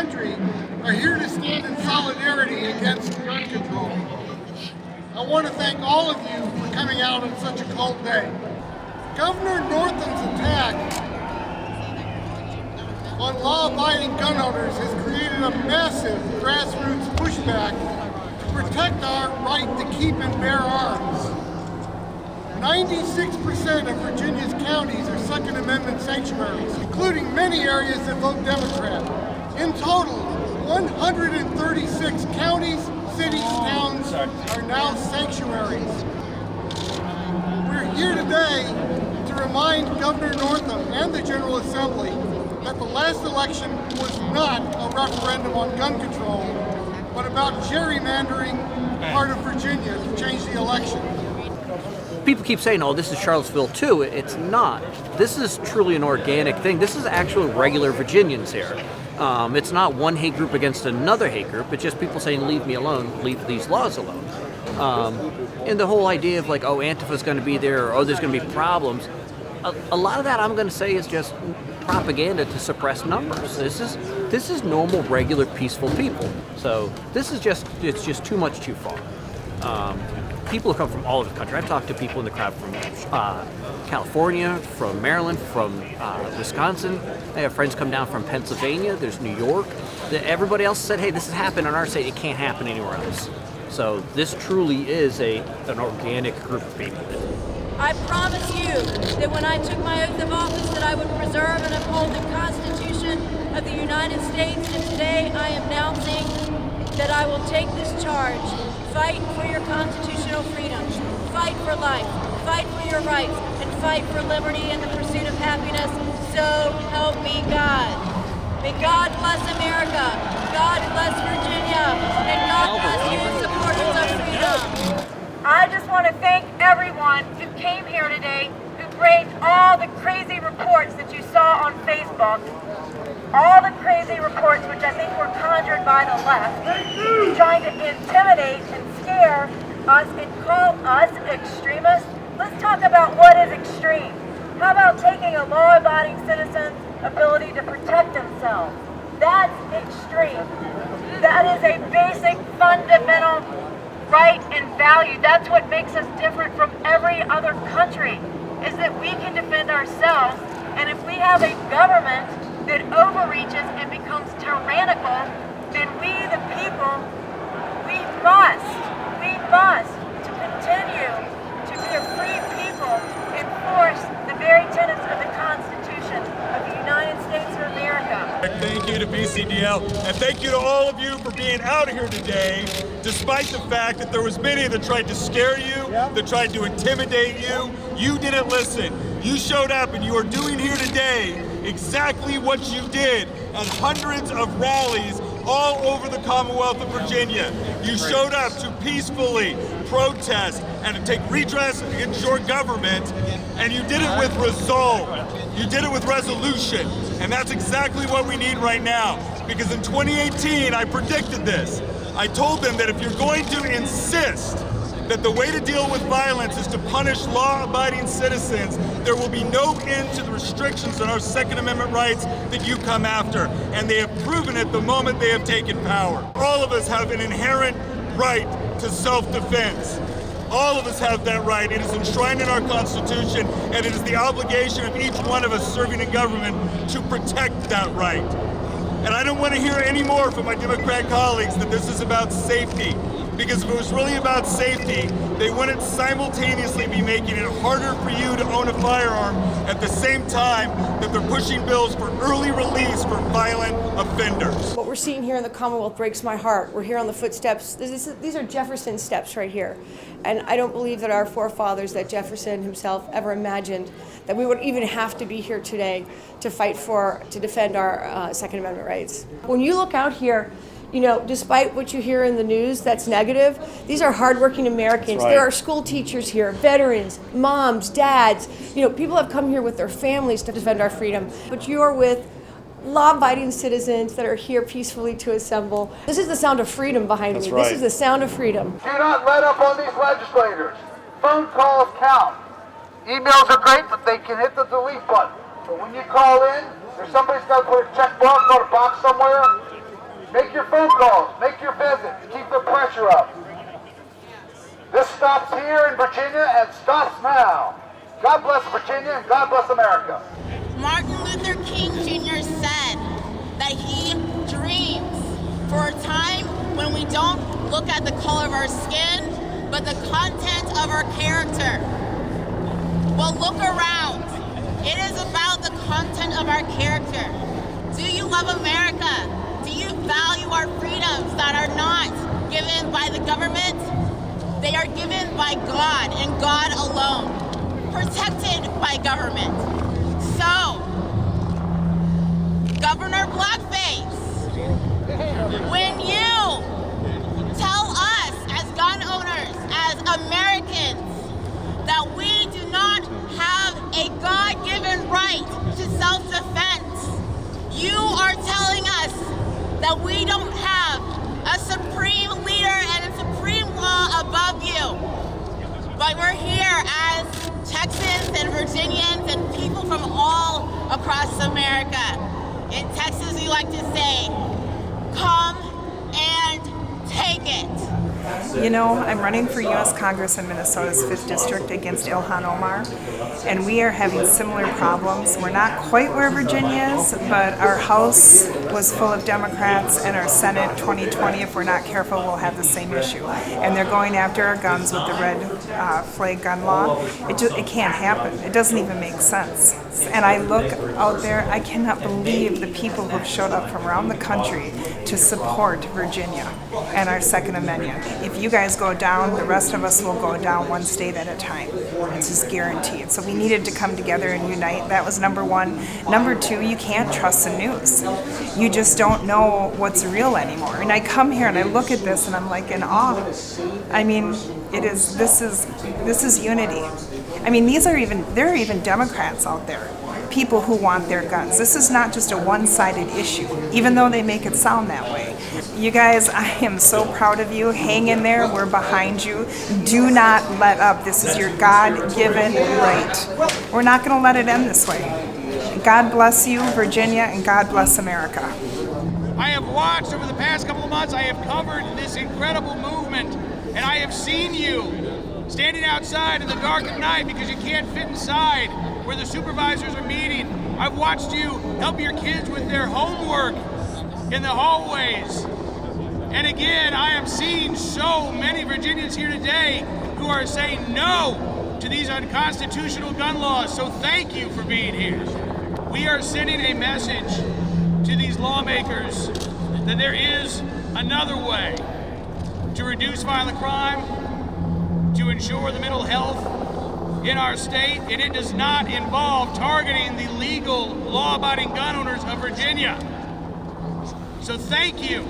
country are here to stand in solidarity against gun control. I want to thank all of you for coming out on such a cold day. Governor Northam's attack on law-abiding gun owners has created a massive grassroots pushback to protect our right to keep and bear arms. 96% of Virginia's counties are Second Amendment sanctuaries, including many areas that vote Democrat. In total, 136 counties, cities, towns are now sanctuaries. We're here today to remind Governor Northam and the General Assembly that the last election was not a referendum on gun control, but about gerrymandering part of Virginia to change the election. People keep saying, oh, this is Charlottesville too. It's not. This is truly an organic thing. This is actually regular Virginians here. It's not one hate group against another hate group. It's just people saying, leave me alone, leave these laws alone. And the whole idea of like, oh, Antifa's going to be there, or oh, there's going to be problems. A lot of that I'm going to say is just propaganda to suppress numbers. This is normal, regular, peaceful people. So this is it's just too much too far. People who come from all over the country. I've talked to people in the crowd from California, from Maryland, from Wisconsin. I have friends come down from Pennsylvania. There's New York. Everybody else said, hey, this has happened in our state. It can't happen anywhere else. So this truly is an organic group of people. I promise you that when I took my oath of office that I would preserve and uphold the Constitution of the United States, and today I am announcing that I will take this charge. Fight for your constitutional freedoms, fight for life, fight for your rights, and fight for liberty and the pursuit of happiness. So help me God. May God bless America, God bless Virginia, and God bless you supporters of freedom. I just want to thank everyone who came here today, who braved all the crazy reports that you saw on Facebook, all the crazy reports which I think were conjured by the left, trying to intimidate and scare us and call us extremists. Let's talk about what is extreme. How about taking a law-abiding citizen's ability to protect themselves? That's extreme. That is a basic, fundamental right and value. That's what makes us different from every other country, is that we can defend ourselves. And if we have a government that overreaches and becomes tyrannical, then we, the people, we must, to continue to be a free people, enforce the very tenets of the Constitution of the United States of America. Thank you to VCDL, and thank you to all of you for being out here today, despite the fact that there was many that tried to scare you, that tried to intimidate you. You didn't listen. You showed up, and you are doing here today exactly what you did at hundreds of rallies all over the Commonwealth of Virginia. You showed up to peacefully protest and to take redress against your government, and you did it with resolve. You did it with resolution, and that's exactly what we need right now. Because in 2018, I predicted this. I told them that if you're going to insist that the way to deal with violence is to punish law-abiding citizens, there will be no end to the restrictions on our Second Amendment rights that you come after. And they have proven it the moment they have taken power. All of us have an inherent right to self-defense. All of us have that right. It is enshrined in our Constitution, and it is the obligation of each one of us serving in government to protect that right. And I don't want to hear any more from my Democrat colleagues that this is about safety. Because if it was really about safety, they wouldn't simultaneously be making it harder for you to own a firearm at the same time that they're pushing bills for early release for violent offenders. What we're seeing here in the Commonwealth breaks my heart. We're here on the footsteps. These are Jefferson's steps right here. And I don't believe that our forefathers, that Jefferson himself ever imagined that we would even have to be here today to fight to defend our Second Amendment rights. When you look out here, you know, despite what you hear in the news that's negative, these are hardworking Americans. Right. There are school teachers here, veterans, moms, dads. You know, people have come here with their families to defend our freedom. But you are with law-abiding citizens that are here peacefully to assemble. This is the sound of freedom behind me. Right. This is the sound of freedom. Do not let up on these legislators. Phone calls count. Emails are great, but they can hit the delete button. But when you call in, there's somebody's got to put a check mark or a box somewhere. Make your phone calls, make your visits, keep the pressure up. This stops here in Virginia and stops now. God bless Virginia and God bless America. Martin Luther King Jr. said that he dreams for a time when we don't look at the color of our skin, but the content of our character. Well, look around. It is about the content of our character. Do you love America? Do you value our freedoms that are not given by the government? They are given by God and God alone, protected by government. So, Governor Blackface, when you tell us as gun owners, as Americans, that we do not have a God-given right to self-defense, you are telling us that we don't have a supreme leader and a supreme law above you. But we're here as Texans and Virginians and people from all across America. In Texas, we like to say, come and take it. You know, I'm running for U.S. Congress in Minnesota's 5th District against Ilhan Omar, and we are having similar problems. We're not quite where Virginia is, but our House was full of Democrats, and our Senate 2020, if we're not careful, will have the same issue. And they're going after our guns with the red flag gun law. It can't happen. It doesn't even make sense. And I look out there, I cannot believe the people who've showed up from around the country to support Virginia and our Second Amendment. If you guys go down, the rest of us will go down one state at a time. It's just guaranteed. So we needed to come together and unite. That was number one. Number two, you can't trust the news. You just don't know what's real anymore. And I come here and I look at this and I'm like in awe. I mean, this is unity. I mean, there are even Democrats out there, people who want their guns. This is not just a one-sided issue, even though they make it sound that way. You guys, I am so proud of you. Hang in there. We're behind you. Do not let up. This is your God-given right. We're not going to let it end this way. God bless you, Virginia, and God bless America. I have watched over the past couple of months, I have covered this incredible movement, and I have seen you standing outside in the dark of night because you can't fit inside where the supervisors are meeting. I've watched you help your kids with their homework in the hallways. And again, I am seeing so many Virginians here today who are saying no to these unconstitutional gun laws. So thank you for being here. We are sending a message to these lawmakers that there is another way to reduce violent crime, to ensure the mental health in our state, and it does not involve targeting the legal, law-abiding gun owners of Virginia. So thank you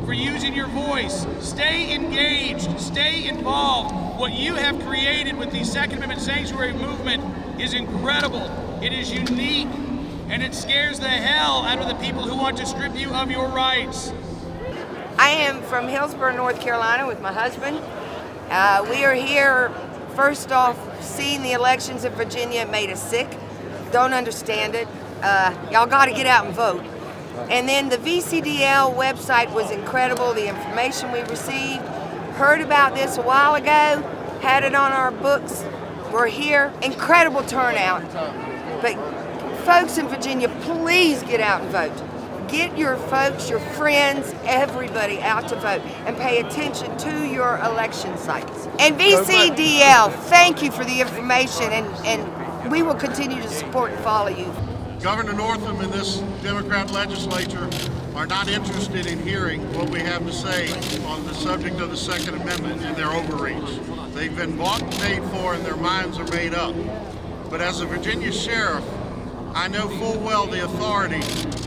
for using your voice. Stay engaged, stay involved. What you have created with the Second Amendment Sanctuary Movement is incredible. It is unique, and it scares the hell out of the people who want to strip you of your rights. I am from Hillsborough, North Carolina with my husband. We are here, first off, seeing the elections in Virginia made us sick. Don't understand it. Y'all got to get out and vote. And then the VCDL website was incredible, the information we received. Heard about this a while ago, had it on our books. We're here, incredible turnout. But folks in Virginia, please get out and vote. Get your folks, your friends, everybody out to vote and pay attention to your election sites. And VCDL, thank you for the information, and we will continue to support and follow you. Governor Northam and this Democrat legislature are not interested in hearing what we have to say on the subject of the Second Amendment and their overreach. They've been bought and paid for and their minds are made up. But as a Virginia sheriff, I know full well the authority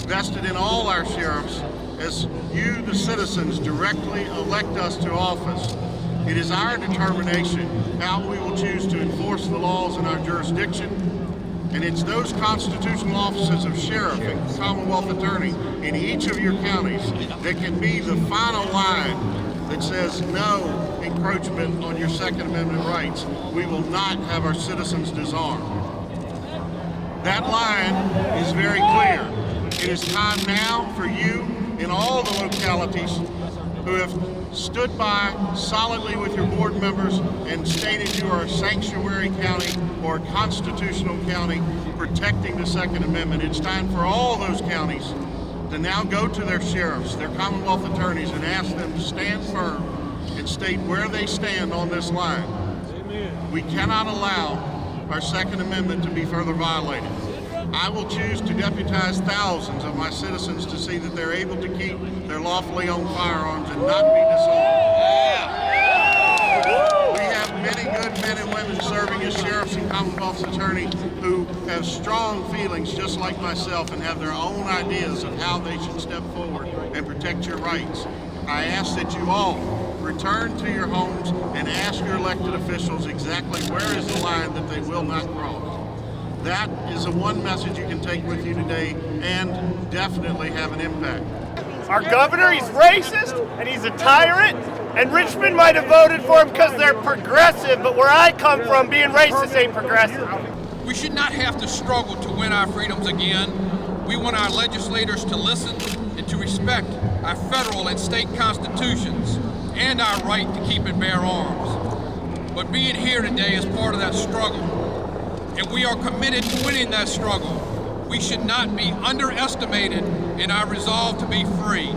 vested in all our sheriffs as you, the citizens, directly elect us to office. It is our determination how we will choose to enforce the laws in our jurisdiction, and it's those constitutional offices of sheriff and Commonwealth attorney in each of your counties that can be the final line that says no encroachment on your Second Amendment rights. We will not have our citizens disarmed. That line is very clear. It is time now for you in all the localities who have stood by solidly with your board members and stated you are a sanctuary county or a constitutional county protecting the Second Amendment. It's time for all those counties to now go to their sheriffs, their Commonwealth attorneys, and ask them to stand firm and state where they stand on this line. We cannot allow our Second Amendment to be further violated. I will choose to deputize thousands of my citizens to see that they're able to keep their lawfully owned firearms and not be disarmed. We have many good men and women serving as sheriffs and Commonwealth's attorneys who have strong feelings just like myself and have their own ideas of how they should step forward and protect your rights. I ask that you all return to your homes and ask your elected officials exactly where is the line that they will not cross. That is the one message you can take with you today and definitely have an impact. Our governor, he's racist and he's a tyrant, and Richmond might have voted for him because they're progressive, but where I come from, being racist ain't progressive. We should not have to struggle to win our freedoms again. We want our legislators to listen and to respect our federal and state constitutions and our right to keep and bear arms. But being here today is part of that struggle, and we are committed to winning that struggle. We should not be underestimated in our resolve to be free.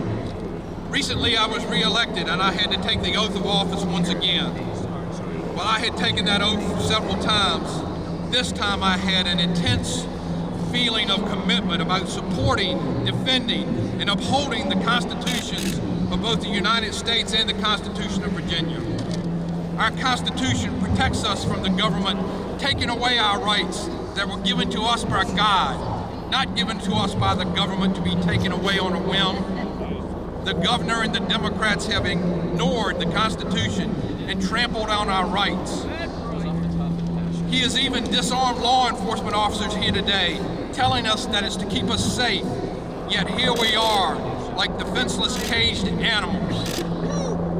Recently I was re-elected and I had to take the oath of office once again. While I had taken that oath several times, this time I had an intense feeling of commitment about supporting, defending, and upholding the constitutions of both the United States and the Constitution of Virginia. Our Constitution protects us from the government taking away our rights that were given to us by God, not given to us by the government to be taken away on a whim. The governor and the Democrats have ignored the Constitution and trampled on our rights. He has even disarmed law enforcement officers here today, telling us that it's to keep us safe. Yet here we are, like defenseless caged animals.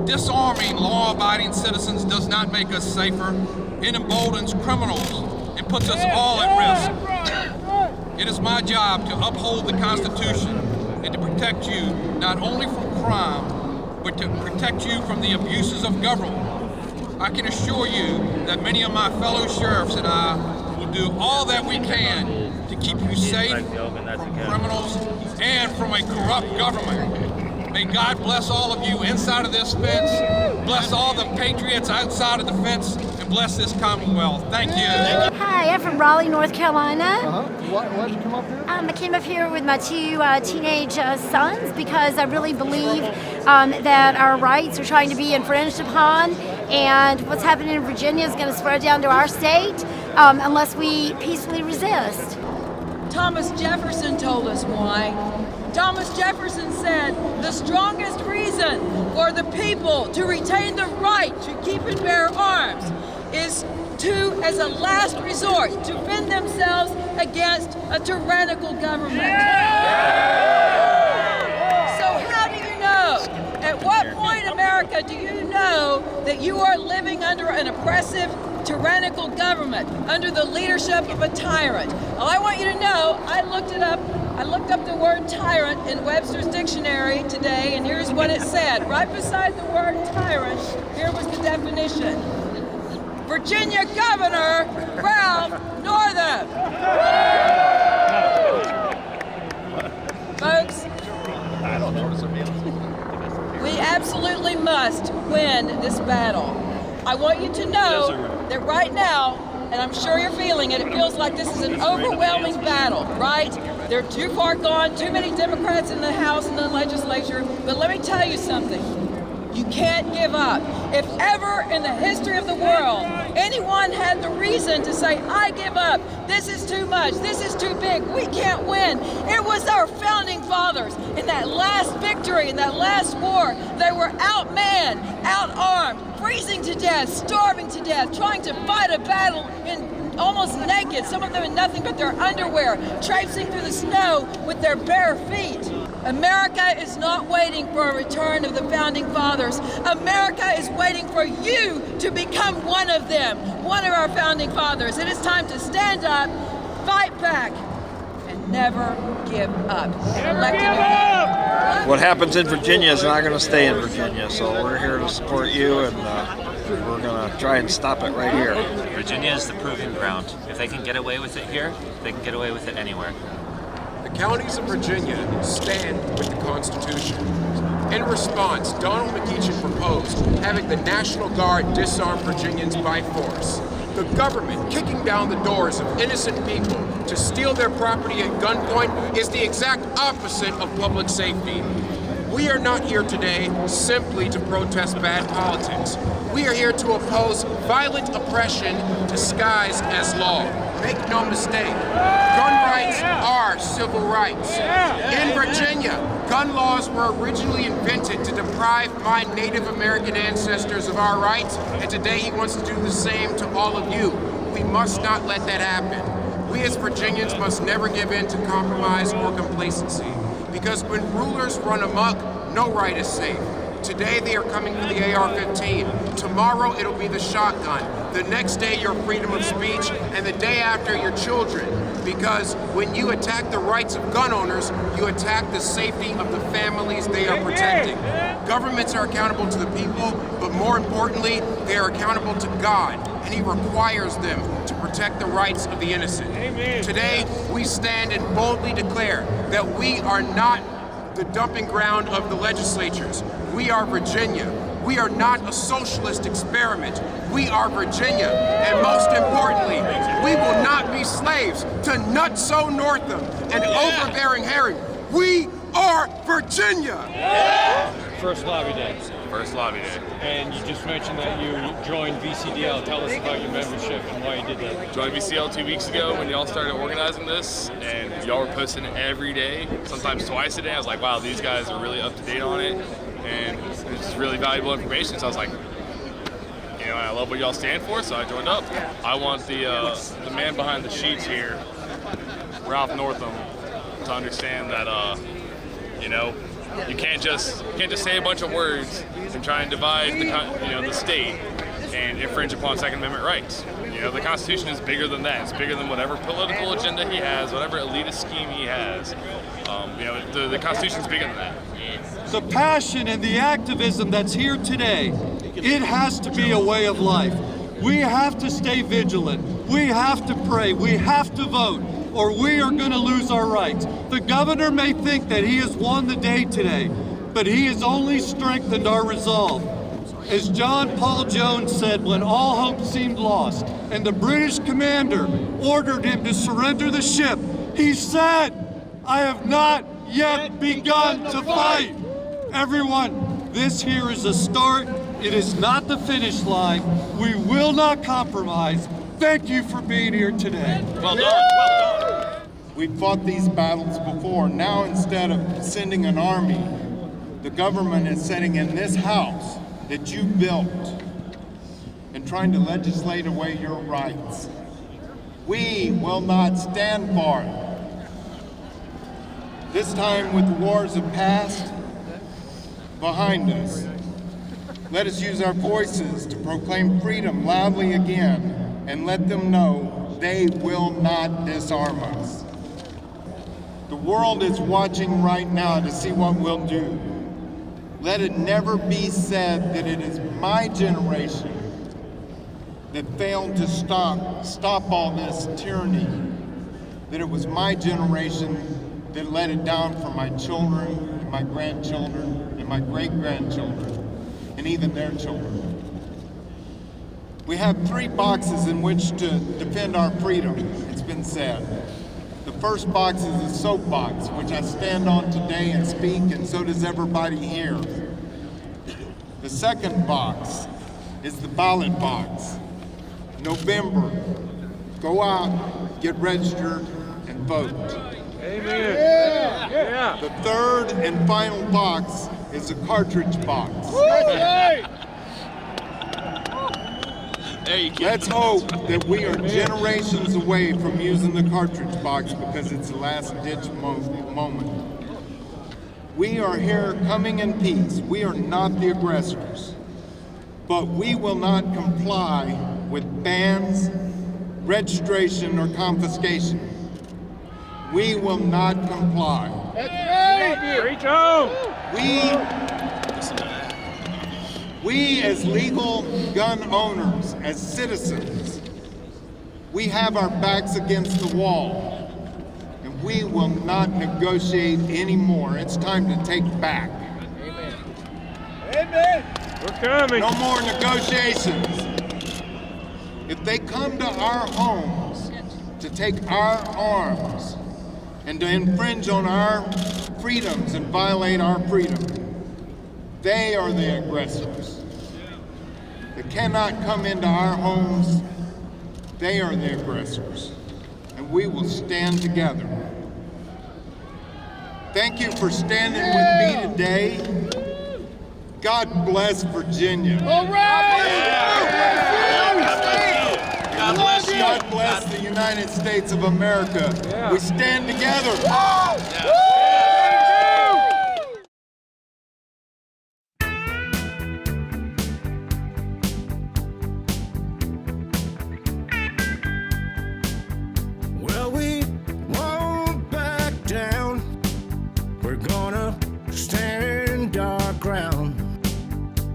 Disarming law-abiding citizens does not make us safer. It emboldens criminals and puts us all at risk. It is my job to uphold the Constitution and to protect you not only from crime, but to protect you from the abuses of government. I can assure you that many of my fellow sheriffs and I will do all that we can to keep you safe from criminals and from a corrupt government. May God bless all of you inside of this fence, bless all the patriots outside of the fence, and bless this Commonwealth. Thank you. Hi, I'm from Raleigh, North Carolina. Why did you come up here? I came up here with my two teenage sons because I really believe that our rights are trying to be infringed upon, and what's happening in Virginia is going to spread down to our state unless we peacefully resist. Thomas Jefferson told us why. Thomas Jefferson said the strongest reason for the people to retain the right to keep and bear arms is to, as a last resort, to defend themselves against a tyrannical government. So how do you know? At what point, America, do you know that you are living under an oppressive, tyrannical government, under the leadership of a tyrant? Well, I want you to know, I looked up the word tyrant in Webster's dictionary today, and here's what it said. Right beside the word tyrant, here was the definition. Virginia Governor Ralph Northam. Folks, we absolutely must win this battle. I want you to know that right now, and I'm sure you're feeling it, it feels like this is an overwhelming battle, right? They're too far gone, too many Democrats in the House and the legislature, but let me tell you something. You can't give up. If ever in the history of the world anyone had the reason to say, I give up, this is too much, this is too big, we can't win, it was our founding fathers. In that last victory, in that last war, they were outmanned, outarmed, freezing to death, starving to death, trying to fight a battle in almost naked, some of them in nothing but their underwear, traipsing through the snow with their bare feet. America is not waiting for a return of the founding fathers. America is waiting for you to become one of them, one of our founding fathers. It is time to stand up, fight back, and never give up. And electing What happens in Virginia is not going to stay in Virginia, so we're here to support you, and we're going to try and stop it right here. Virginia is the proving ground. If they can get away with it here, they can get away with it anywhere. The counties of Virginia stand with the Constitution. In response, Donald McEachin proposed having the National Guard disarm Virginians by force. The government kicking down the doors of innocent people to steal their property at gunpoint is the exact opposite of public safety. We are not here today simply to protest bad politics. We are here to oppose violent oppression disguised as law. Make no mistake, gun rights are civil rights. In Virginia, gun laws were originally invented to deprive my Native American ancestors of our rights, and today he wants to do the same to all of you. We must not let that happen. We as Virginians must never give in to compromise or complacency, because when rulers run amok, no right is safe. Today they are coming for the AR-15. Tomorrow it'll be the shotgun. The next day your freedom of speech, and the day after your children. Because when you attack the rights of gun owners, you attack the safety of the families they are protecting. Governments are accountable to the people, but more importantly, they are accountable to God, and He requires them to protect the rights of the innocent. Today, we stand and boldly declare that we are not the dumping ground of the legislatures. We are Virginia. We are not a socialist experiment. We are Virginia. And most importantly, we will not be slaves to Nutso Northam and overbearing Herring. We are Virginia! First lobby day. First lobby day. And you just mentioned that you joined VCDL. Tell us about your membership and why you did that. Joined VCDL 2 weeks ago when y'all started organizing this, and y'all were posting every day, sometimes twice a day. I was like, wow, these guys are really up to date on it, and it's really valuable information. So I was like, you know, I love what y'all stand for, so I joined up. I want the man behind the sheets here, Ralph Northam, to understand that, you know, you can't just say a bunch of words and try and divide the state and infringe upon Second Amendment rights. You know, the Constitution is bigger than that. It's bigger than whatever political agenda he has, whatever elitist scheme he has. You know, the Constitution is bigger than that. The passion and the activism that's here today, it has to be a way of life. We have to stay vigilant. We have to pray. We have to vote, or we are going to lose our rights. The governor may think that he has won the day today, but he has only strengthened our resolve. As John Paul Jones said when all hope seemed lost and the British commander ordered him to surrender the ship, he said, "I have not yet begun to fight." Everyone, this here is a start. It is not the finish line. We will not compromise. Thank you for being here today. Well done, well done. We've fought these battles before. Now, instead of sending an army, the government is sitting in this house that you built and trying to legislate away your rights. We will not stand for it. This time, with the wars of past behind us, let us use our voices to proclaim freedom loudly again and let them know they will not disarm us. The world is watching right now to see what we'll do. Let it never be said that it is my generation that failed to stop all this tyranny, that it was my generation that let it down for my children, and my grandchildren, and my great-grandchildren, and even their children. We have 3 boxes in which to defend our freedom, it's been said. The first box is a soapbox, which I stand on today and speak, and so does everybody here. The second box is the ballot box. November, go out, get registered, and vote. Amen. Yeah. The third and final box is a cartridge box. Let's hope that we are generations away from using the cartridge box because it's the last ditch moment. We are here coming in peace. We are not the aggressors. But we will not comply with bans, registration, or confiscation. We will not comply. That's right! Preach home! We as legal gun owners, as citizens, we have our backs against the wall, and we will not negotiate anymore. It's time to take back. Amen. Amen. We're coming. No more negotiations. If they come to our homes to take our arms and to infringe on our freedoms and violate our freedom, they are the aggressors. They cannot come into our homes. They are the aggressors, and we will stand together. Thank you for standing with me today. God bless Virginia. All right! God bless the United States of America. We stand together. Well, we won't back down. We're gonna stand our ground.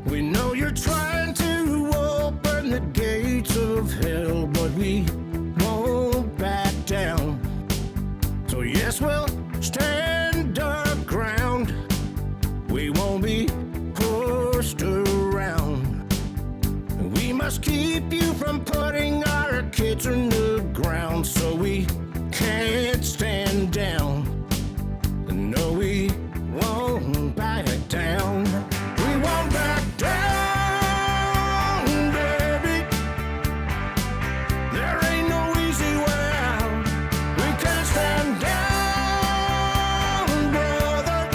We know you're trying to open the gates of hell, but we won't back down. So yes, we'll stand our ground. We won't be pushed around. We must keep you from putting our kids in the ground, so we can't stand down. No, we won't back down. We won't back down, baby. There ain't no easy way out. We can't stand down, brother.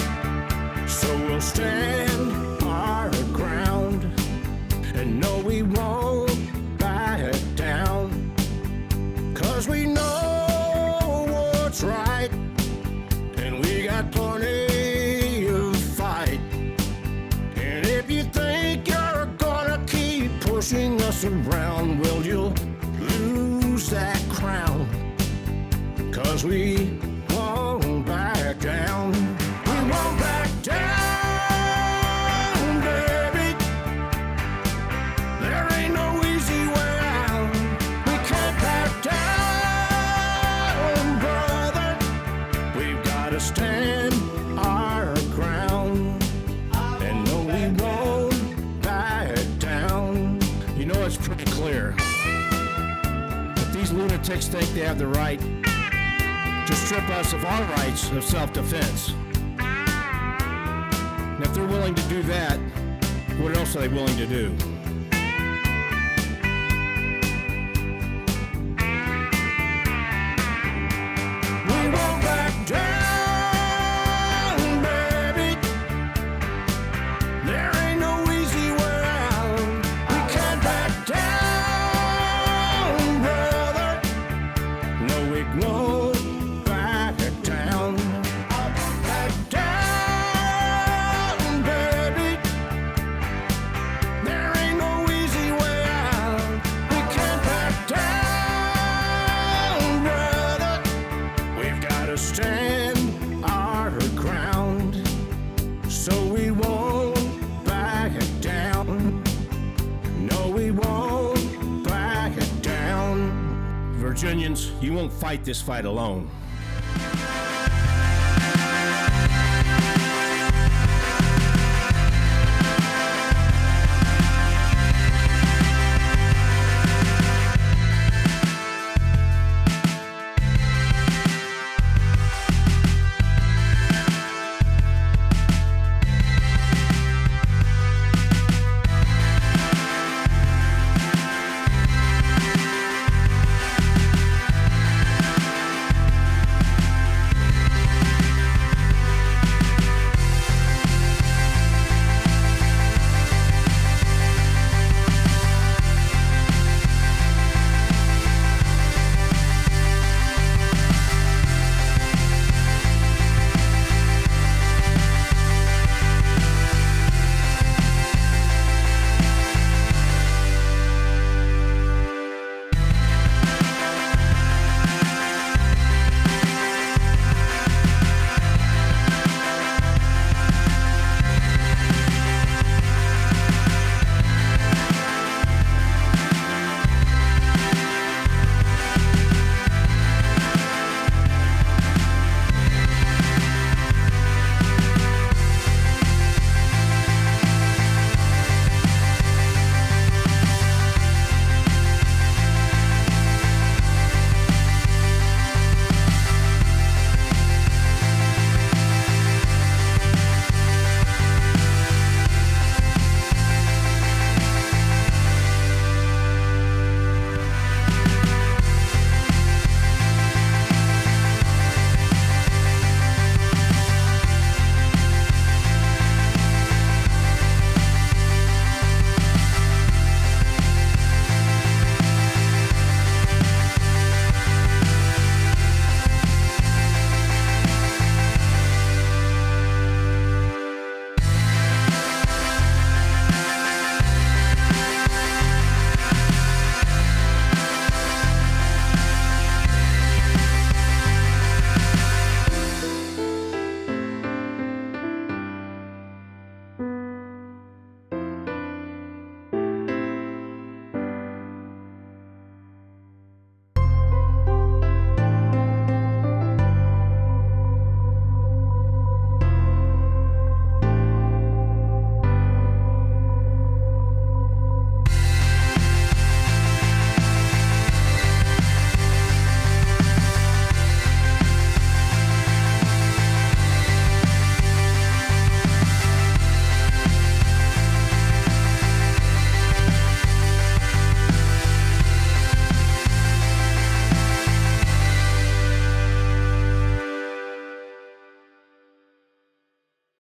So we'll stand our ground. And no, we won't back down. 'Cause we know what's right. And we got plenty of fight. And if you think you're gonna keep pushing us around, well, you'll lose that crown. 'Cause we won't back down. We won't back down, baby. There ain't no easy way out. We can't back down, brother. We've gotta stand our ground. And no, we won't back down. You know, it's pretty clear that these lunatics think they have the right to strip us of our rights of self-defense. And if they're willing to do that, what else are they willing to do? We won't back down, baby. There ain't no easy way out. We can't back down, brother. No, we won't back down. Back down, baby. There ain't no easy way out. We can't back down, brother. We've gotta stand our ground, so we won't back down. No, we won't back down. Virginians, you won't fight this fight alone.